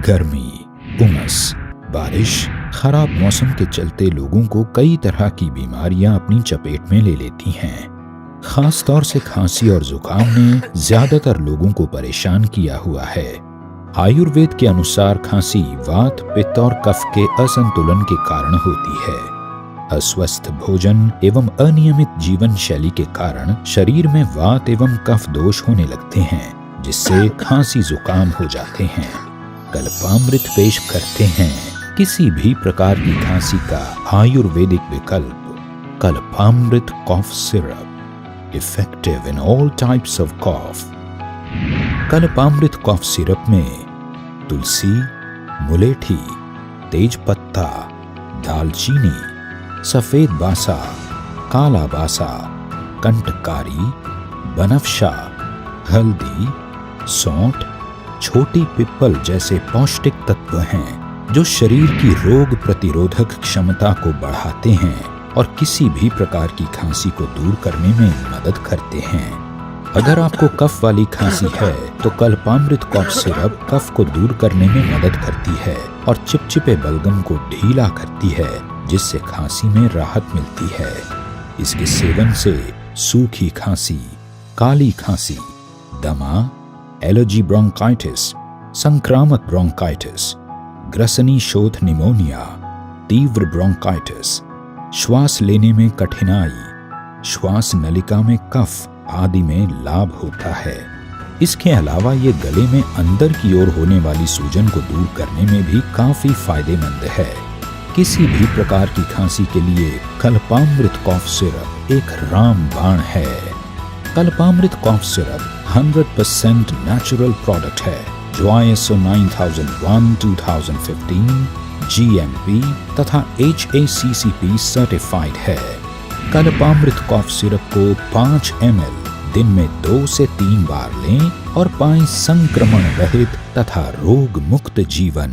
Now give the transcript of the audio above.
गर्मी, उमस, बारिश, खराब मौसम के चलते लोगों को कई तरह की बीमारियां अपनी चपेट में ले लेती हैं। खास तौर से खांसी और जुकाम ने ज्यादातर लोगों को परेशान किया हुआ है। आयुर्वेद के अनुसार खांसी वात, पित्त और कफ के असंतुलन के कारण होती है। अस्वस्थ भोजन एवं अनियमित जीवन शैली के कारण शरीर में वात एवं कफ दोष होने लगते हैं, जिससे खांसी जुकाम हो जाते हैं। कल्पामृत पेश करते हैं किसी भी प्रकार की खांसी का आयुर्वेदिक विकल्प, Kalpamrit cough syrup, effective in all types of cough. Kalpamrit cough syrup में तुलसी, मुलेठी, तेज पत्ता, दालचीनी, सफेद बासा, काला बासा, कंटकारी, बनफशा, हल्दी, सौंठ, छोटी पिप्पल जैसे पौष्टिक तत्व हैं जो शरीर की रोग प्रतिरोधक क्षमता को बढ़ाते हैं और किसी भी प्रकार की खांसी को दूर करने में मदद करते हैं। अगर आपको कफ वाली खांसी है तो कल्पामृत कॉफ सिरप कफ को दूर करने में मदद करती है और चिपचिपे बलगम को ढीला करती है, जिससे खांसी में राहत मिलती है। इसके सेवन से सूखी खांसी, काली खांसी, दमा, एलर्जी ब्रोंकाइटिस, संक्रामक ब्रोंकाइटिस, ग्रसनी शोथ निमोनिया, तीव्र ब्रोंकाइटिस, श्वास लेने में कठिनाई, श्वास नलिका में कफ आदि में लाभ होता है। इसके अलावा ये गले में अंदर की ओर होने वाली सूजन को दूर करने में भी काफी फायदेमंद है। किसी भी प्रकार की खांसी के लिए कल्पामृत कॉफ सिरप एक रामबाण है। कल्पामृत कॉफ सिरप 100% नेचुरल प्रोडक्ट है जो ISO 9001:2015 GMP तथा HACCP सर्टिफाइड है। कल्पामृत कॉफ सिरप को 5 ml दिन में 2 से 3 बार लें और पाएं संक्रमण रहित तथा रोग मुक्त जीवन।